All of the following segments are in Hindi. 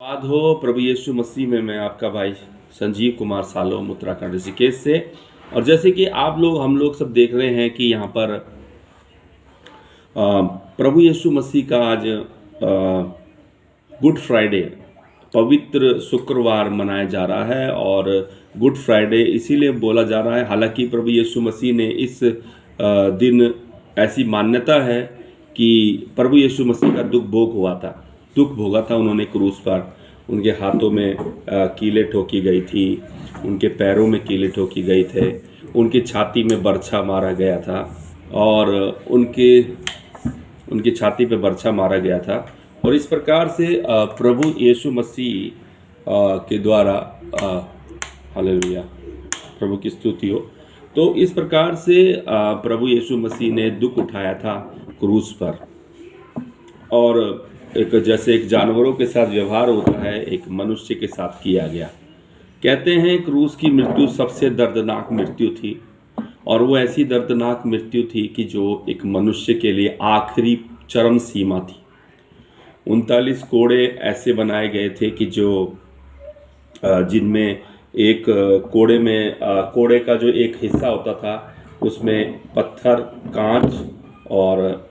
बाद हो प्रभु यीशु मसीह में। मैं आपका भाई संजीव कुमार सालोम उत्तराखंड ऋषिकेश से। और जैसे कि आप लोग हम लोग सब देख रहे हैं कि यहाँ पर प्रभु यीशु मसीह का आज गुड फ्राइडे पवित्र शुक्रवार मनाया जा रहा है। और गुड फ्राइडे इसीलिए बोला जा रहा है, हालांकि प्रभु यीशु मसीह ने इस दिन ऐसी मान्यता है कि प्रभु यीशु मसीह का दुख भोगा था उन्होंने क्रूस पर। उनके हाथों में कीले ठोकी गई थी, उनके पैरों में कीले ठोकी गई थे, उनकी छाती में बर्छा मारा गया था और उनकी छाती पे बर्छा मारा गया था। और इस प्रकार से प्रभु यीशु मसीह के द्वारा हालेलुया, प्रभु की स्तुति हो। तो इस प्रकार से प्रभु यीशु मसीह ने दुख उठाया था क्रूस पर। और जैसे एक जानवरों के साथ व्यवहार होता है, एक मनुष्य के साथ किया गया। कहते हैं क्रूस की मृत्यु सबसे दर्दनाक मृत्यु थी, और वो ऐसी दर्दनाक मृत्यु थी कि जो एक मनुष्य के लिए आखिरी चरम सीमा थी। 39 कोड़े ऐसे बनाए गए थे कि जो जिनमें एक कोड़े का जो एक हिस्सा होता था उसमें पत्थर, कांच और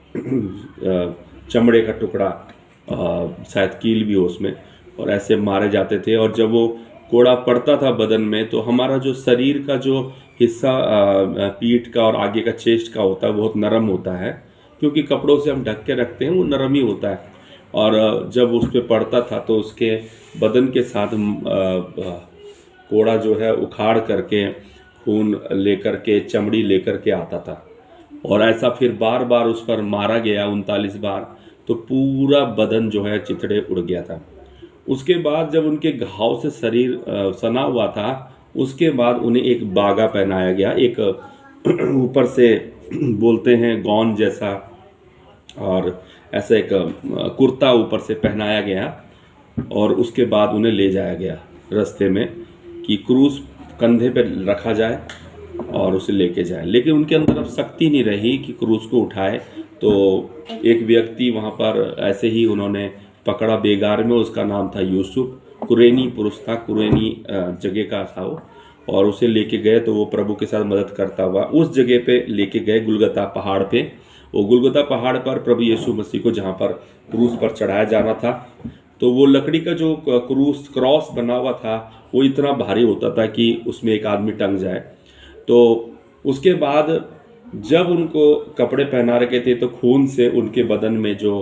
चमड़े का टुकड़ा, शायद कील भी हो उसमें, और ऐसे मारे जाते थे। और जब वो कोड़ा पड़ता था बदन में तो हमारा जो शरीर का जो हिस्सा पीठ का और आगे का चेस्ट का होता है बहुत नरम होता है, क्योंकि कपड़ों से हम ढक के रखते हैं, वो नरम ही होता है। और जब उस पर पड़ता था तो उसके बदन के साथ कोड़ा जो है उखाड़ करके खून लेकर के, चमड़ी लेकर के आता था। और ऐसा फिर बार बार उस पर मारा गया 39 बार, तो पूरा बदन जो है चिथड़े उड़ गया था। उसके बाद जब उनके घाव से शरीर सना हुआ था, उसके बाद उन्हें एक बागा पहनाया गया, एक ऊपर से बोलते हैं गौन जैसा, और ऐसा एक कुर्ता ऊपर से पहनाया गया। और उसके बाद उन्हें ले जाया गया रास्ते में कि क्रूस कंधे पर रखा जाए और उसे लेके जाए। लेकिन उनके अंदर अब शक्ति नहीं रही कि क्रूस को उठाए। तो एक व्यक्ति वहाँ पर ऐसे ही उन्होंने पकड़ा बेगार में, उसका नाम था यूसुफ, कुरैनी पुरुष था, कुरैनी जगह का था वो। और उसे लेके गए तो वो प्रभु के साथ मदद करता हुआ उस जगह पे लेके गए, गुलगुता पहाड़ पे। वो गुलगुता पहाड़ पर प्रभु यीशु मसीह को जहाँ पर क्रूस पर चढ़ाया जाना था, तो वो लकड़ी का जो क्रॉस बना हुआ था वो इतना भारी होता था कि उसमें एक आदमी टंग जाए। तो उसके बाद जब उनको कपड़े पहना रखे थे तो खून से उनके बदन में जो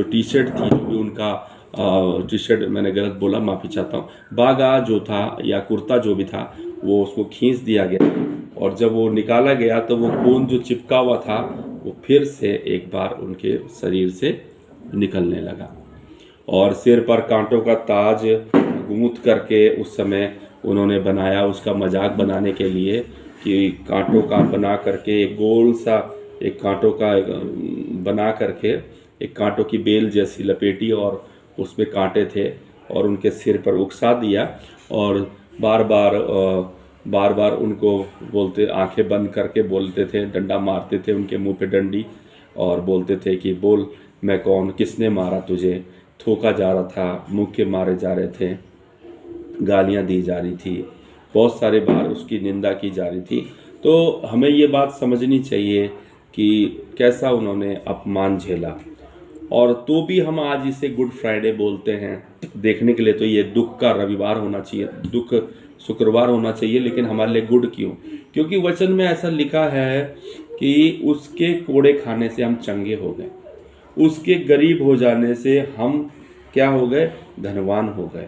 टी शर्ट थी, जो भी उनका टी शर्ट, मैंने गलत बोला, माफ़ी चाहता हूँ, बागा जो था या कुर्ता जो भी था वो उसको खींच दिया गया। और जब वो निकाला गया तो वो खून जो चिपका हुआ था वो फिर से एक बार उनके शरीर से निकलने लगा। और सिर पर कांटों का ताज गूंथ करके उस समय उन्होंने बनाया, उसका मजाक बनाने के लिए कि कांटों का बना करके एक गोल सा एक कांटों का बना करके एक कांटों की बेल जैसी लपेटी और उसमें कांटे थे और उनके सिर पर उकसा दिया। और बार बार उनको बोलते, आंखें बंद करके बोलते थे, डंडा मारते थे उनके मुंह पे डंडी, और बोलते थे कि बोल मैं कौन, किसने मारा तुझे। थूका जा रहा था, मुक्के मारे जा रहे थे, गालियां दी जा रही थी, बहुत सारे बार उसकी निंदा की जा रही थी। तो हमें ये बात समझनी चाहिए कि कैसा उन्होंने अपमान झेला। और तो भी हम आज इसे गुड फ्राइडे बोलते हैं। देखने के लिए तो ये दुख का रविवार होना चाहिए, दुख शुक्रवार होना चाहिए, लेकिन हमारे लिए गुड क्यों? क्योंकि वचन में ऐसा लिखा है कि उसके कोड़े खाने से हम चंगे हो गए, उसके गरीब हो जाने से हम क्या हो गए? धनवान हो गए।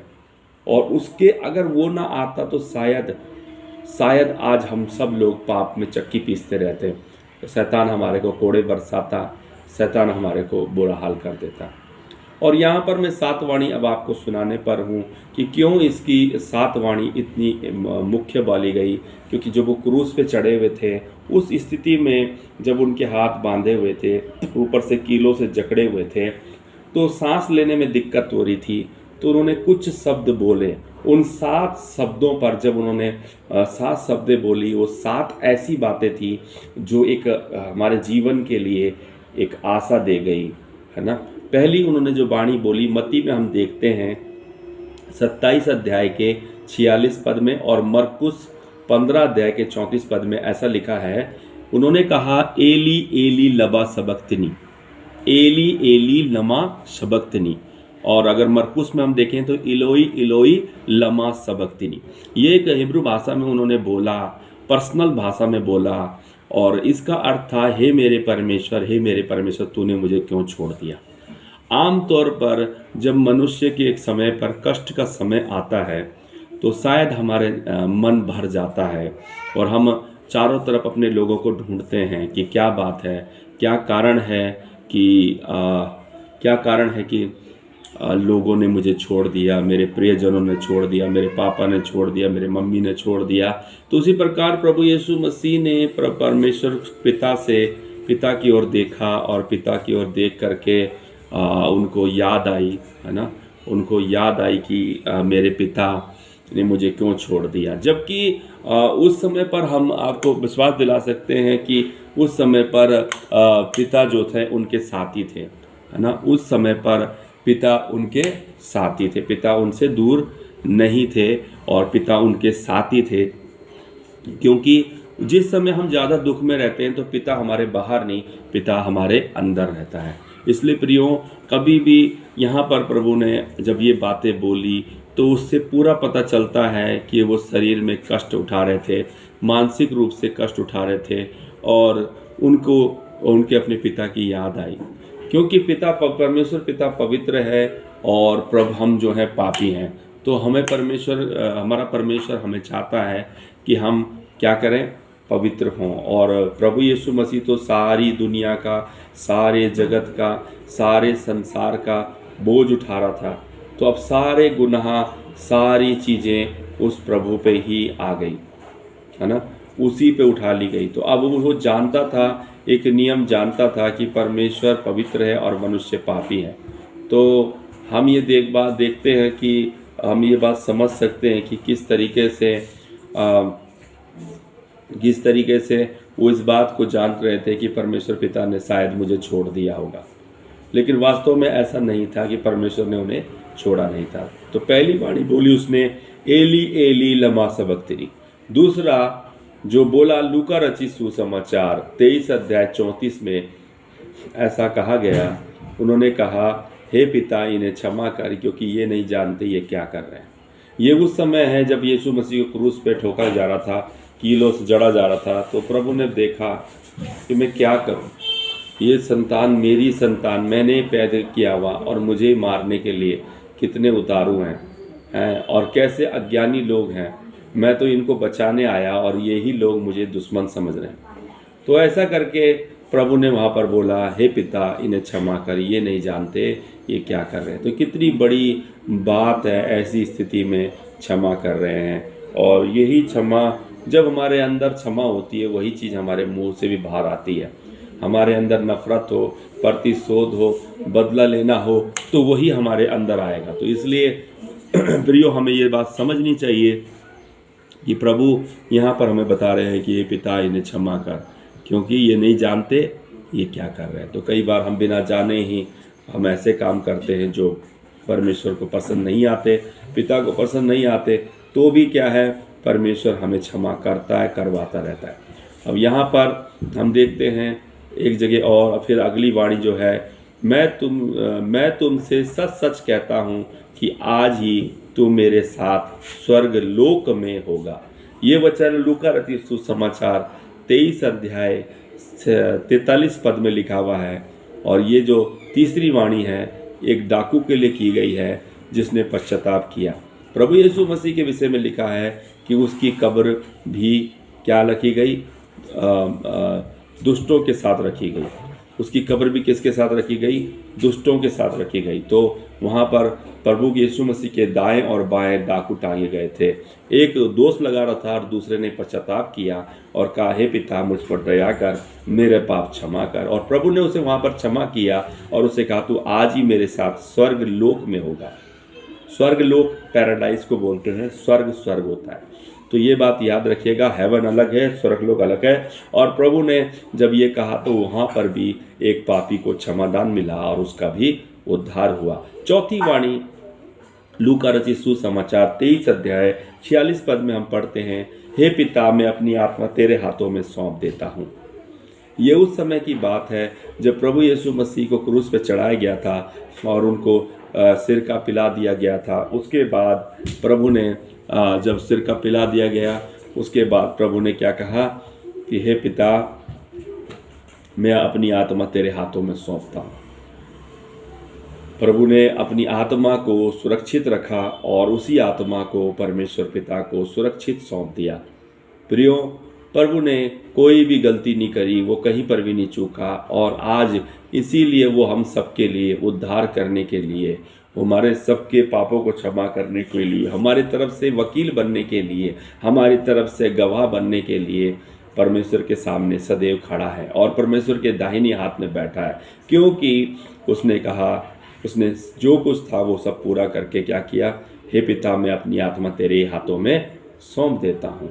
और उसके अगर वो ना आता तो शायद आज हम सब लोग पाप में चक्की पीसते रहते। शैतान हमारे को कोड़े बरसाता, शैतान हमारे को बुरा हाल कर देता। और यहाँ पर मैं 7 वाणी अब आपको सुनाने पर हूँ कि क्यों इसकी 7 वाणी इतनी मुख्य बोली गई। क्योंकि जब वो क्रूस पे चढ़े हुए थे, उस स्थिति में जब उनके हाथ बांधे हुए थे, ऊपर से कीलों से जकड़े हुए थे, तो सांस लेने में दिक्कत हो रही थी। तो उन्होंने कुछ शब्द बोले। उन 7 शब्दों पर जब उन्होंने 7 शब्दें बोली, वो 7 ऐसी बातें थी जो एक हमारे जीवन के लिए एक आशा दे गई, है ना। पहली उन्होंने जो वाणी बोली मत्ती में हम देखते हैं 27 अध्याय के 46 पद में और मरकुस 15 अध्याय के 34 पद में ऐसा लिखा है, उन्होंने कहा एली एली लमा सबक्तनी, एली एली लमा सबक्तनी। और अगर मरकुस में हम देखें तो इलोई इलोई लमा सबक्तनी। ये एक हिब्रू भाषा में उन्होंने बोला, पर्सनल भाषा में बोला, और इसका अर्थ था हे मेरे परमेश्वर तूने मुझे क्यों छोड़ दिया। आमतौर पर जब मनुष्य के एक समय पर कष्ट का समय आता है तो शायद हमारे मन भर जाता है और हम चारों तरफ अपने लोगों को ढूंढते हैं कि क्या बात है, क्या कारण है कि लोगों ने मुझे छोड़ दिया, मेरे प्रियजनों ने छोड़ दिया, मेरे पापा ने छोड़ दिया, मेरे मम्मी ने छोड़ दिया। तो उसी प्रकार प्रभु यीशु मसीह ने परमेश्वर पिता की ओर देखा और पिता की ओर देख करके उनको याद आई, है ना, उनको याद आई कि मेरे पिता ने मुझे क्यों छोड़ दिया। जबकि उस समय पर हम आपको विश्वास दिला सकते हैं कि उस समय पर पिता जो थे उनके साथी थे, है ना, उस समय पर पिता उनके साथी थे, पिता उनसे दूर नहीं थे और पिता उनके साथी थे। क्योंकि जिस समय हम ज़्यादा दुख में रहते हैं तो पिता हमारे बाहर नहीं, पिता हमारे अंदर रहता है। इसलिए प्रियो, कभी भी यहाँ पर प्रभु ने जब ये बातें बोली तो उससे पूरा पता चलता है कि वो शरीर में कष्ट उठा रहे थे, मानसिक रूप से कष्ट उठा रहे थे और उनको उनके अपने पिता की याद आई। क्योंकि परमेश्वर पिता पवित्र है और प्रभु हम जो है पापी हैं, तो हमें हमारा परमेश्वर हमें चाहता है कि हम क्या करें, पवित्र हों। और प्रभु यीशु मसीह तो सारी दुनिया का, सारे जगत का, सारे संसार का बोझ उठा रहा था, तो अब सारे गुनाह, सारी चीज़ें उस प्रभु पे ही आ गई, है ना, उसी पे उठा ली गई। तो अब वो जानता था, एक नियम जानता था कि परमेश्वर पवित्र है और मनुष्य पापी है। तो हम ये देखते हैं कि हम ये बात समझ सकते हैं कि किस तरीके से वो इस बात को जान रहे थे कि परमेश्वर पिता ने शायद मुझे छोड़ दिया होगा, लेकिन वास्तव में ऐसा नहीं था कि परमेश्वर ने उन्हें छोड़ा नहीं था। तो पहली वाणी बोली उसने, एली एली लमा सबक्तनी। दूसरा जो बोला, लूका रचित सुसमाचार 23 अध्याय 34 में ऐसा कहा गया, उन्होंने कहा हे पिता इन्हें क्षमा कर, क्योंकि ये नहीं जानते ये क्या कर रहे हैं। ये उस समय है जब यीशु मसीह को क्रूस पे ठोका जा रहा था, कीलों से जड़ा जा रहा था। तो प्रभु ने देखा कि मैं क्या करूं, ये संतान मेरी संतान, मैंने पैदा किया हुआ और मुझे मारने के लिए कितने उतारू हैं और कैसे अज्ञानी लोग हैं, मैं तो इनको बचाने आया और यही लोग मुझे दुश्मन समझ रहे हैं। तो ऐसा करके प्रभु ने वहाँ पर बोला, हे पिता इन्हें क्षमा कर, ये नहीं जानते ये क्या कर रहे हैं। तो कितनी बड़ी बात है, ऐसी स्थिति में क्षमा कर रहे हैं। और यही क्षमा, जब हमारे अंदर क्षमा होती है, वही चीज़ हमारे मुंह से भी बाहर आती है। हमारे अंदर नफरत हो, प्रतिशोध हो, बदला लेना हो, तो वही हमारे अंदर आएगा। तो इसलिए प्रियो, हमें ये बात समझनी चाहिए कि प्रभु यहाँ पर हमें बता रहे हैं कि ये पिता इन्हें क्षमा कर, क्योंकि ये नहीं जानते ये क्या कर रहे हैं। तो कई बार हम बिना जाने ही हम ऐसे काम करते हैं जो परमेश्वर को पसंद नहीं आते, पिता को पसंद नहीं आते, तो भी क्या है, परमेश्वर हमें क्षमा करता है, करवाता रहता है। अब यहाँ पर हम देखते हैं एक जगह और फिर अगली वाणी जो है, मैं तुमसे सच सच कहता हूँ कि आज ही तू मेरे साथ स्वर्ग लोक में होगा। ये वचन लूका रचित सुसमाचार 23 अध्याय 43 पद में लिखा हुआ है। और ये जो तीसरी वाणी है, एक डाकू के लिए की गई है जिसने पश्चाताप किया। प्रभु यीशु मसीह के विषय में लिखा है कि उसकी कब्र भी क्या रखी गई, दुष्टों के साथ रखी गई। उसकी कब्र भी किसके साथ रखी गई, दुष्टों के साथ रखी गई। तो वहाँ पर प्रभु यीशु मसीह के दाएं और बाएं डाकू टांगे गए थे। एक दोष लगा रहा था और दूसरे ने पश्चाताप किया और कहा, हे पिता मुझ पर दया कर, मेरे पाप क्षमा कर। और प्रभु ने उसे वहाँ पर क्षमा किया और उसे कहा, तू आज ही मेरे साथ स्वर्ग लोक में होगा। स्वर्ग लोक पैराडाइज को बोलते हैं, स्वर्ग होता है। तो ये बात याद रखिएगा, हेवन अलग है, स्वर्गलोक अलग है। और प्रभु ने जब ये कहा तो वहाँ पर भी एक पापी को क्षमादान मिला और उसका भी उद्धार हुआ। चौथी वाणी लूका रचित सुसमाचार 23 अध्याय 46 पद में हम पढ़ते हैं, हे पिता, मैं अपनी आत्मा तेरे हाथों में सौंप देता हूँ। ये उस समय की बात है जब प्रभु यीशु मसीह को क्रूस पे चढ़ाया गया था और उनको सिरका पिला दिया गया था। उसके बाद प्रभु ने जब सिरका पिला दिया गया, उसके बाद प्रभु ने क्या कहा कि हे पिता, मैं अपनी आत्मा तेरे हाथों में सौंपता हूँ। प्रभु ने अपनी आत्मा को सुरक्षित रखा और उसी आत्मा को परमेश्वर पिता को सुरक्षित सौंप दिया। प्रियो, प्रभु ने कोई भी गलती नहीं करी, वो कहीं पर भी नहीं चूका, और आज इसीलिए वो हम सबके लिए उद्धार करने के लिए, हमारे सबके पापों को क्षमा करने के लिए, हमारी तरफ से वकील बनने के लिए, हमारी तरफ से गवाह बनने के लिए परमेश्वर के सामने सदैव खड़ा है और परमेश्वर के दाहिनी हाथ में बैठा है। क्योंकि उसने कहा, उसने जो कुछ था वो सब पूरा करके क्या किया, हे पिता, मैं अपनी आत्मा तेरे हाथों में सौंप देता हूँ।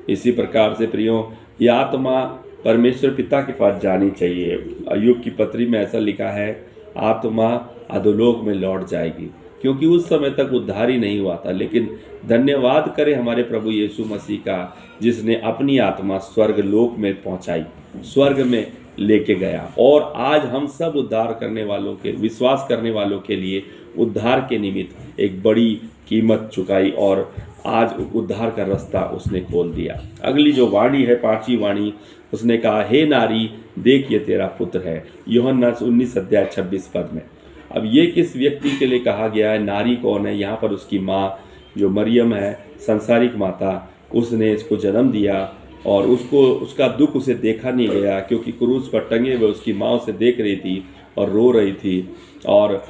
इसी प्रकार से प्रियो, यह आत्मा परमेश्वर पिता के पास जानी चाहिए। अय्यूब की पत्री में ऐसा लिखा है, आत्मा अधोलोक में लौट जाएगी, क्योंकि उस समय तक उद्धार ही नहीं हुआ था। लेकिन धन्यवाद करें हमारे प्रभु यीशु मसीह का, जिसने अपनी आत्मा स्वर्ग लोक में पहुंचाई, स्वर्ग में लेके गया, और आज हम सब उद्धार करने वालों के, विश्वास करने वालों के लिए उद्धार के निमित्त एक बड़ी कीमत चुकाई और आज उद्धार का रास्ता उसने खोल दिया। अगली जो वाणी है, पांचवी वाणी, उसने कहा, हे नारी, देख ये तेरा पुत्र है। यूहन्ना 19 अध्याय 26 पद में। अब ये किस व्यक्ति के लिए कहा गया है? नारी कौन है? यहाँ पर उसकी माँ जो मरियम है, संसारिक माता, उसने इसको जन्म दिया और उसका दुख उसे देखा नहीं गया, क्योंकि क्रूस पर टंगे हुए उसकी माँ उसे देख रही थी और रो रही थी, और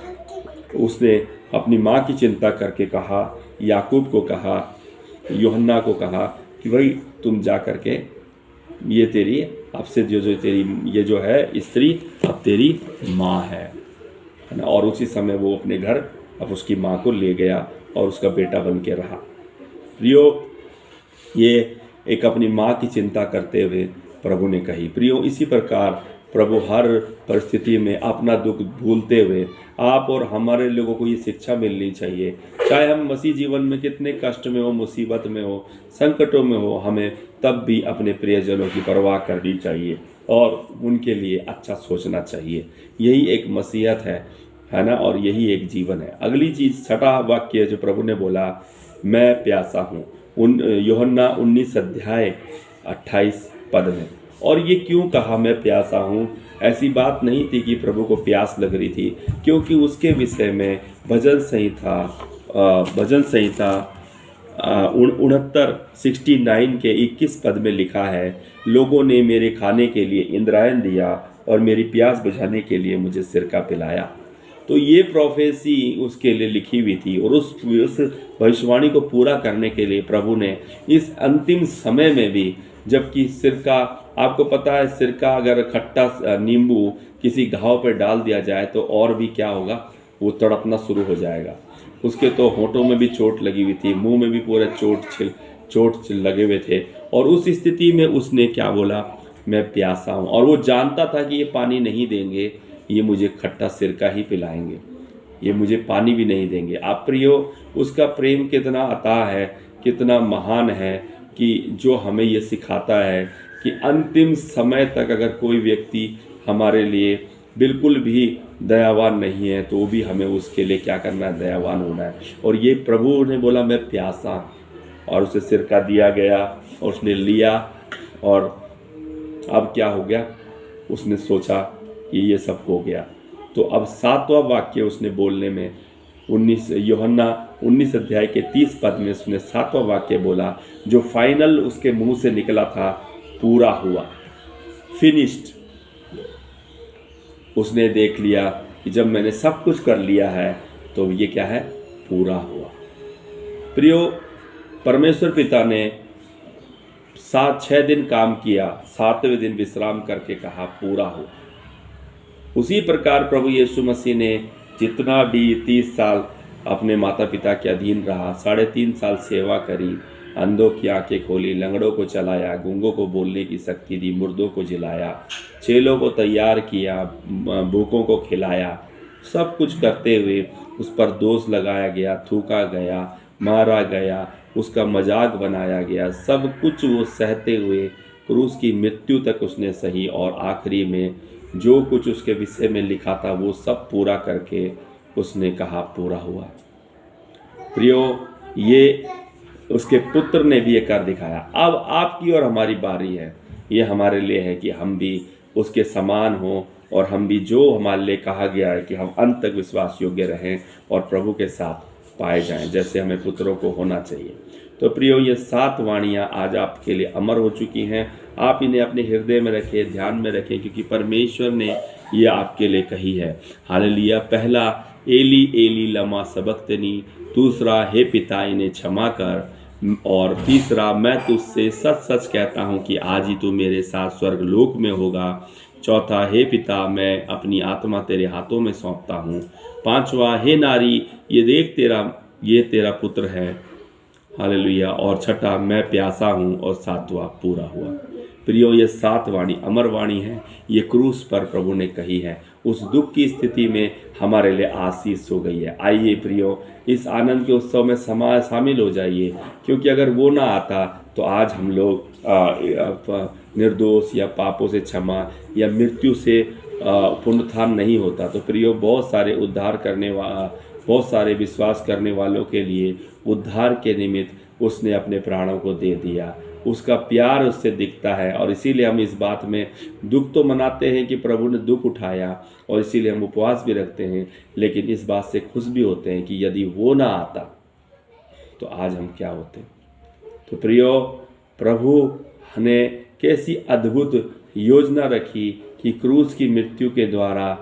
उसने अपनी माँ की चिंता करके कहा, याकूब को कहा, यूहन्ना को कहा कि भाई तुम जा करके ये तेरी, अब से जो तेरी ये जो है स्त्री अब तेरी माँ है ना। और उसी समय वो अपने घर अब उसकी माँ को ले गया और उसका बेटा बन के रहा। प्रियो, ये एक अपनी माँ की चिंता करते हुए प्रभु ने कही। प्रियो, इसी प्रकार प्रभु हर परिस्थिति में अपना दुख भूलते हुए, आप और हमारे लोगों को ये शिक्षा मिलनी चाहिए, चाहे हम मसीह जीवन में कितने कष्ट में हो, मुसीबत में हो, संकटों में हो, हमें तब भी अपने प्रियजनों की परवाह करनी चाहिए और उनके लिए अच्छा सोचना चाहिए। यही एक मसीहत है ना, और यही एक जीवन है। अगली चीज़, छठा वाक्य जो प्रभु ने बोला, मैं प्यासा हूँ, यूहन्ना 19 अध्याय 28 पद में। और ये क्यों कहा मैं प्यासा हूँ? ऐसी बात नहीं थी कि प्रभु को प्यास लग रही थी, क्योंकि उसके विषय में भजन संहिता 69 के 21 पद में लिखा है, लोगों ने मेरे खाने के लिए इंद्रायण दिया और मेरी प्यास बुझाने के लिए मुझे सिरका पिलाया। तो ये प्रोफेसी उसके लिए लिखी हुई थी, और उस भविष्यवाणी को पूरा करने के लिए प्रभु ने इस अंतिम समय में भी, जबकि सिरका, आपको पता है सिरका अगर खट्टा नींबू किसी घाव पर डाल दिया जाए तो और भी क्या होगा, वो तड़पना शुरू हो जाएगा। उसके तो होठों में भी चोट लगी हुई थी, मुंह में भी पूरे चोट लगे हुए थे, और उस स्थिति में उसने क्या बोला, मैं प्यासा हूँ। और वो जानता था कि ये पानी नहीं देंगे, ये मुझे खट्टा सिरका ही पिलाएंगे, ये मुझे पानी भी नहीं देंगे। आप प्रियो, उसका प्रेम कितना अथाह है, कितना महान है, कि जो हमें ये सिखाता है कि अंतिम समय तक अगर कोई व्यक्ति हमारे लिए बिल्कुल भी दयावान नहीं है तो भी हमें उसके लिए क्या करना है, दयावान होना है। और ये प्रभु ने बोला मैं प्यासा, और उसे सिरका दिया गया और उसने लिया, और अब क्या हो गया, उसने सोचा कि ये सब हो गया। तो अब 7वां वाक्य उसने बोलने में, यूहन्ना 19 अध्याय के 30 पद में उसने 7वां वाक्य बोला, जो फाइनल उसके मुंह से निकला था, पूरा हुआ, फिनिश्ड। उसने देख लिया कि जब मैंने सब कुछ कर लिया है तो ये क्या है, पूरा हुआ। प्रियो, परमेश्वर पिता ने 6 दिन काम किया, 7वें दिन विश्राम करके कहा पूरा हुआ। उसी प्रकार प्रभु यीशु मसीह ने जितना भी 30 साल अपने माता पिता के अधीन रहा, 3.5 साल सेवा करी, अंधों की आंखें खोली, लंगड़ों को चलाया, गूंगों को बोलने की शक्ति दी, मुर्दों को जिलाया, चेलों को तैयार किया, भूखों को खिलाया, सब कुछ करते हुए उस पर दोष लगाया गया, थूका गया, मारा गया, उसका मजाक बनाया गया, सब कुछ वो सहते हुए क्रूस की मृत्यु तक उसने सही, और आखिरी में जो कुछ उसके विषय में लिखा था वो सब पूरा करके उसने कहा पूरा हुआ। प्रियो, ये उसके पुत्र ने भी ये कर दिखाया। अब आपकी और हमारी बारी है। ये हमारे लिए है कि हम भी उसके समान हों, और हम भी जो हमारे लिए कहा गया है कि हम अंत तक विश्वास योग्य रहें और प्रभु के साथ पाए जाएं, जैसे हमें पुत्रों को होना चाहिए। तो प्रियो, ये 7 वाणियाँ आज आपके लिए अमर हो चुकी हैं। आप इन्हें अपने हृदय में रखें, ध्यान में रखें, क्योंकि परमेश्वर ने ये आपके लिए कही है। हालेलुया। पहला, एली एली लमा सबक्तनी। दूसरा, हे पिता इन्हें क्षमा कर। और तीसरा, मैं तुझसे सच सच कहता हूँ कि आज ही तू मेरे साथ स्वर्गलोक में होगा। चौथा, हे पिता मैं अपनी आत्मा तेरे हाथों में सौंपता हूँ। पांचवा, हे नारी ये देख ये तेरा पुत्र है। हालेलुया। और छठा, मैं प्यासा हूँ। और सातवां, पूरा हुआ। प्रियो, ये 7 वाणी अमर वाणी है। ये क्रूस पर प्रभु ने कही है। उस दुख की स्थिति में हमारे लिए आशीष हो गई है। आइए प्रियो, इस आनंद के उत्सव में शामिल हो जाइए, क्योंकि अगर वो ना आता तो आज हम लोग निर्दोष या पापों से क्षमा या मृत्यु से पुनरुत्थान नहीं होता। तो प्रियो, बहुत सारे विश्वास करने वालों के लिए उद्धार के निमित्त उसने अपने प्राणों को दे दिया। उसका प्यार उससे दिखता है, और इसीलिए हम इस बात में दुख तो मनाते हैं कि प्रभु ने दुख उठाया, और इसीलिए हम उपवास भी रखते हैं, लेकिन इस बात से खुश भी होते हैं कि यदि वो ना आता तो आज हम क्या होते। तो प्रियो, प्रभु ने कैसी अद्भुत योजना रखी कि क्रूस की मृत्यु के द्वारा